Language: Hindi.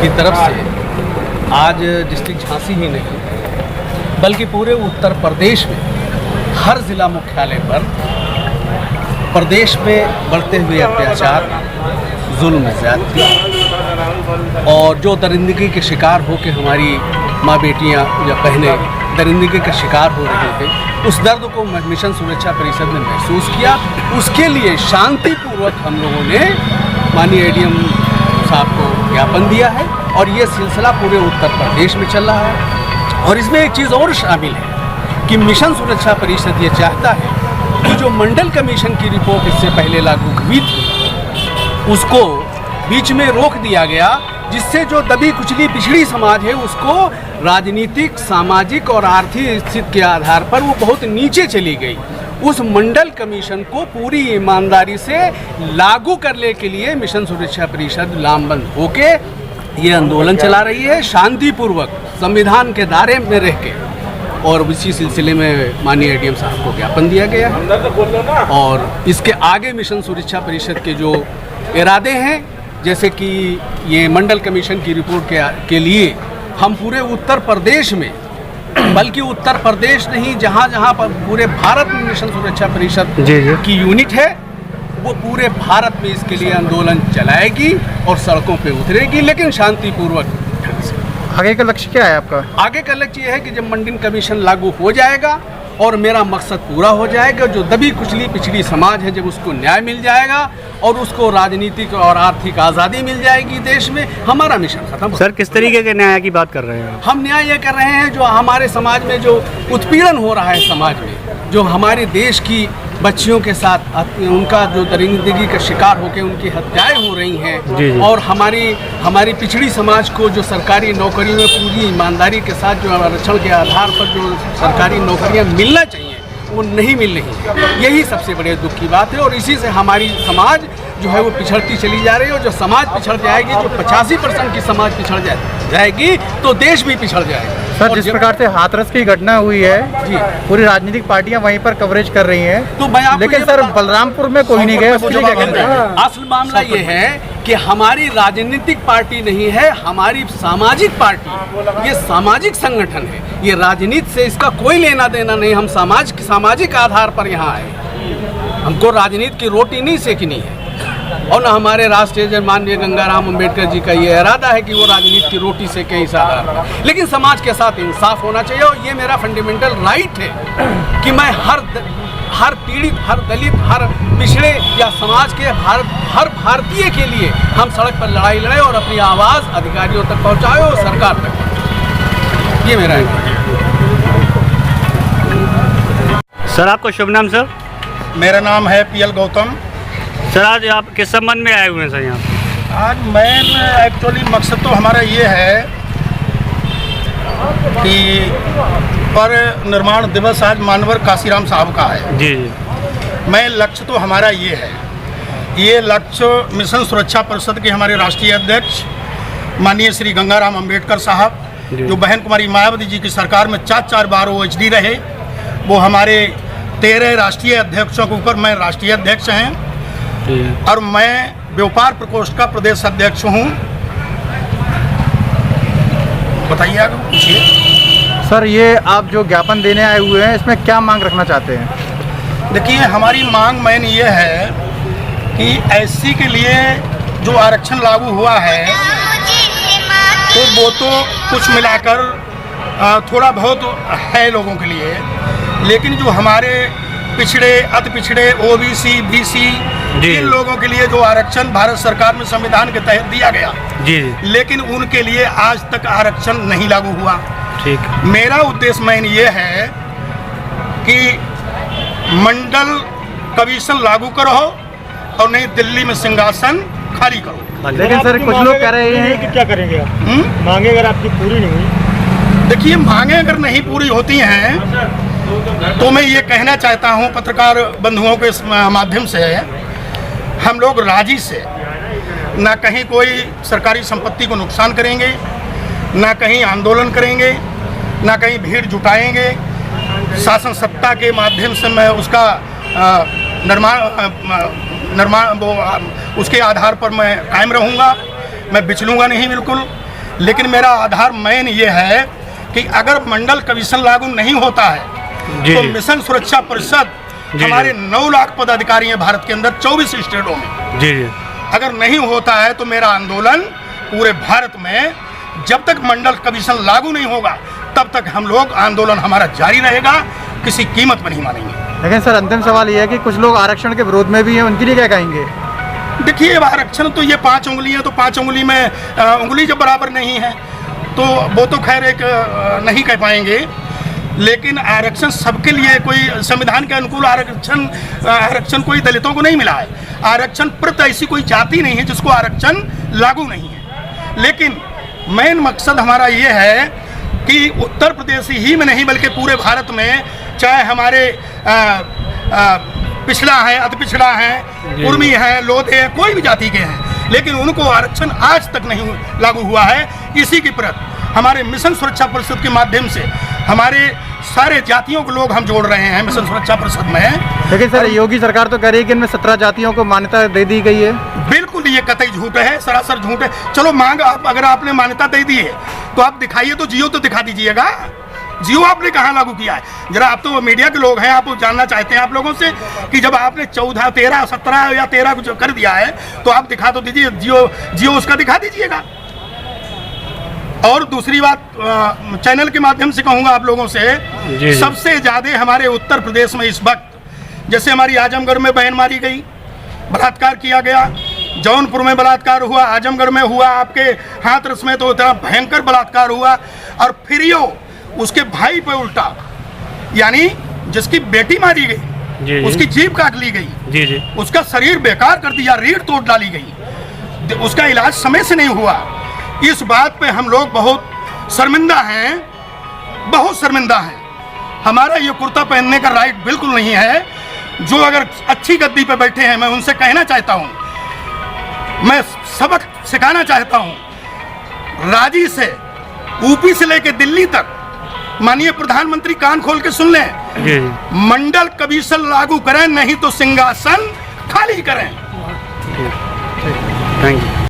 की तरफ से आज डिस्ट्रिक्ट झांसी ही नहीं बल्कि पूरे उत्तर प्रदेश में हर जिला मुख्यालय पर प्रदेश में बढ़ते हुए अत्याचार, जुल्म, ज़्यादती और जो दरिंदगी के शिकार हो के हमारी माँ बेटियाँ या बहनें दरिंदगी का शिकार हो रहे थे, उस दर्द को मिशन सुरक्षा परिषद ने महसूस किया। उसके लिए शांतिपूर्वक हम लोगों ने माननीय एडीएम साहब को ज्ञापन दिया है और ये सिलसिला पूरे उत्तर प्रदेश में चल रहा है। और इसमें एक चीज़ और शामिल है कि मिशन सुरक्षा परिषद ये चाहता है कि जो मंडल कमीशन की रिपोर्ट इससे पहले लागू हुई थी उसको बीच में रोक दिया गया, जिससे जो दबी कुचली पिछड़ी समाज है उसको राजनीतिक, सामाजिक और आर्थिक स्थिति के आधार पर वो बहुत नीचे चली गई। उस मंडल कमीशन को पूरी ईमानदारी से लागू करने के लिए मिशन सुरक्षा परिषद लामबंद होके ये आंदोलन चला रही है, शांतिपूर्वक संविधान के दायरे में रह के। और इसी सिलसिले में माननीय एडीएम साहब को ज्ञापन दिया गया है और इसके आगे मिशन सुरक्षा परिषद के जो इरादे हैं, जैसे कि ये मंडल कमीशन की रिपोर्ट के लिए हम पूरे उत्तर प्रदेश में, बल्कि उत्तर प्रदेश नहीं, जहाँ जहाँ पर पूरे भारत में मिशन सुरक्षा परिषद की यूनिट है वो पूरे भारत में इसके लिए आंदोलन चलाएगी और सड़कों पे उतरेगी, लेकिन शांतिपूर्वक ढंग से। आगे का लक्ष्य क्या है आपका? आगे का लक्ष्य ये है कि जब मंडल कमीशन लागू हो जाएगा और मेरा मकसद पूरा हो जाएगा, जो दबी कुचली पिछड़ी समाज है जब उसको न्याय मिल जाएगा और उसको राजनीतिक और आर्थिक आज़ादी मिल जाएगी देश में, हमारा मिशन खत्म। सर, किस तरीके के न्याय की बात कर रहे हैं? हम न्याय ये कर रहे हैं जो हमारे समाज में जो उत्पीड़न हो रहा है, समाज में जो हमारे देश की बच्चियों के साथ उनका जो दरिंदगी का शिकार होकर उनकी हत्याएं हो रही हैं और हमारी पिछड़ी समाज को जो सरकारी नौकरियों में पूरी ईमानदारी के साथ जो आरक्षण के आधार पर जो सरकारी नौकरियां मिलना चाहिए वो नहीं मिल रही है, यही सबसे बड़े दुख की बात है। और इसी से हमारी समाज जो है वो पिछड़ती चली जा रही है और जो समाज पिछड़ जाएगी, जो 85% की समाज पिछड़ जाएगी तो देश भी पिछड़ जाएगा। सर, जिस प्रकार से हाथरस की घटना हुई है जी, पूरी राजनीतिक पार्टियां वहीं पर कवरेज कर रही हैं, तो मैं लेकिन सर बलरामपुर में कोई नहीं गया। असल मामला ये है कि हमारी राजनीतिक पार्टी नहीं है, हमारी सामाजिक पार्टी, ये सामाजिक संगठन है, ये राजनीति से इसका कोई लेना देना नहीं। हम सामाजिक आधार पर यहाँ आए, हमको राजनीति की रोटी नहीं सेकनी है और न हमारे राष्ट्रीय माननीय गंगाराम अंबेडकर जी का ये इरादा है कि वो राजनीति की रोटी से कहीं आधार पर, लेकिन समाज के साथ इंसाफ होना चाहिए। और ये मेरा फंडामेंटल राइट है कि मैं हर पीड़ित, हर दलित, हर पिछड़े या समाज के हर भारतीय के लिए हम सड़क पर लड़ाई लड़े और अपनी आवाज़ अधिकारियों तक पहुँचाए और सरकार तक पहुँचाए। ये मेरा है। सर, आपका शुभ नाम? सर, मेरा नाम है पीएल गौतम। सर, आज आप किस संबंध में आए हुए हैं? सर, यहाँ आज एक्चुअली मकसद तो हमारा ये है कि पर निर्माण दिवस आज मानवर काशीराम साहब का है जी। मैं लक्ष्य तो हमारा ये है, ये लक्ष्य मिशन सुरक्षा परिषद के हमारे राष्ट्रीय अध्यक्ष माननीय श्री गंगाराम अंबेडकर साहब, जो बहन कुमारी मायावती जी की सरकार में 4 बार OHD रहे, वो हमारे 13 राष्ट्रीय अध्यक्षों के ऊपर मैं राष्ट्रीय अध्यक्ष हैं और मैं व्यापार प्रकोष्ठ का प्रदेश अध्यक्ष हूँ। बताइए आगे पूछिए। सर, ये आप जो ज्ञापन देने आए हुए हैं, इसमें क्या मांग रखना चाहते हैं? देखिए, हमारी मांग मेन ये है कि SC के लिए जो आरक्षण लागू हुआ है तो वो तो कुछ मिलाकर थोड़ा बहुत है लोगों के लिए, लेकिन जो हमारे पिछड़े, अति पिछड़े, OBC, BC इन लोगों के लिए जो आरक्षण भारत सरकार में संविधान के तहत दिया गया जी, लेकिन उनके लिए आज तक आरक्षण नहीं लागू हुआ। ठीक। मेरा उद्देश्य मेन ये है कि मंडल कमीशन लागू करो और नहीं दिल्ली में सिंहासन खाली करो। लेकिन सर, कुछ लोग कह रहे हैं कि क्या करेंगे आप? मांगे अगर आपकी पूरी नहीं हुई? देखिए, मांगे अगर नहीं पूरी होती हैं तो मैं ये कहना चाहता हूँ पत्रकार बंधुओं के माध्यम से, हम लोग राजी से ना कहीं कोई सरकारी संपत्ति को नुकसान करेंगे, ना कहीं आंदोलन करेंगे, ना कहीं भीड़ जुटाएंगे। शासन सत्ता के माध्यम से मैं उसका निर्माण उसके आधार पर मैं कायम रहूँगा, मैं बिचलूँगा नहीं बिल्कुल। लेकिन मेरा आधार मेन ये है कि अगर मंडल कमीशन लागू नहीं होता है तो मिशन सुरक्षा परिषद हमारे 9 लाख पदाधिकारी हैं भारत के अंदर 24 स्टेटों में। जी अगर नहीं होता है तो मेरा आंदोलन पूरे भारत में जब तक मंडल कमीशन लागू नहीं होगा तब तक हम लोग आंदोलन हमारा जारी रहेगा, किसी कीमत पर नहीं मानेंगे। लेकिन सर अंतिम सवाल ये है कि कुछ लोग आरक्षण के विरोध में भी हैं, उनके लिए क्या कहेंगे? देखिए आरक्षण तो ये 5 उंगलियां, तो 5 उंगली में उंगली जब बराबर नहीं है तो वो तो खैर एक नहीं कह पाएंगे, लेकिन आरक्षण सबके लिए, कोई संविधान के अनुकूल आरक्षण कोई दलितों को नहीं मिला है। आरक्षण प्रति ऐसी कोई जाति नहीं है जिसको आरक्षण लागू नहीं है। लेकिन मेन मकसद हमारा ये है कि उत्तर प्रदेश ही में नहीं बल्कि पूरे भारत में, चाहे हमारे पिछड़ा है, अति पिछड़ा है, उर्मी है, लोधे है, कोई भी जाति के हैं, लेकिन उनको आरक्षण आज तक नहीं लागू हुआ है। इसी की प्रति हमारे मिशन सुरक्षा परिषद के माध्यम से हमारे सारे जातियों को लोग हम जोड़ रहे हैं मिशन सुरक्षा परिषद में। लेकिन सर योगी सरकार तो कह रही है कि इनमें 17 जातियों को मान्यता दे दी गई है। बिल्कुल ये कतई झूठ है, सरासर झूठ है। चलो मांग आप, अगर आपने मान्यता दे दी है तो आप दिखाइए, तो जियो तो दिखा दीजिएगा। जियो आपने कहाँ लागू किया है? जरा आप तो मीडिया के लोग हैं, आप जानना चाहते हैं आप लोगों से कि जब आपने 14, 13, 17 या 13 कुछ कर दिया है तो आप दिखा तो दीजिए, जियो उसका दिखा दीजिएगा। और दूसरी बात चैनल के माध्यम से कहूँगा आप लोगों से, सबसे ज़्यादा हमारे उत्तर प्रदेश में इस वक्त, जैसे हमारी आजमगढ़ में बहन मारी गई, बलात्कार किया गया, जौनपुर में बलात्कार हुआ, आजमगढ़ में हुआ, आपके हाथरस में तो इतना भयंकर बलात्कार हुआ, और फिर यो उसके भाई पे उल्टा, यानी जिसकी बेटी मारी गई उसकी जीभ काट ली गई, उसका शरीर बेकार कर दिया, रीढ़ तोड़ डाली गई, उसका इलाज समय से नहीं हुआ। इस बात पे हम लोग बहुत शर्मिंदा हैं, बहुत शर्मिंदा हैं। हमारा ये कुर्ता पहनने का राइट बिल्कुल नहीं है। जो अगर अच्छी गद्दी पे बैठे हैं, मैं उनसे कहना चाहता हूँ, मैं सबक सिखाना चाहता हूँ, रांची से यूपी से लेकर दिल्ली तक माननीय प्रधानमंत्री कान खोल के सुन लें, मंडल कमीशन लागू करें, नहीं तो सिंहासन खाली करें। Thank you.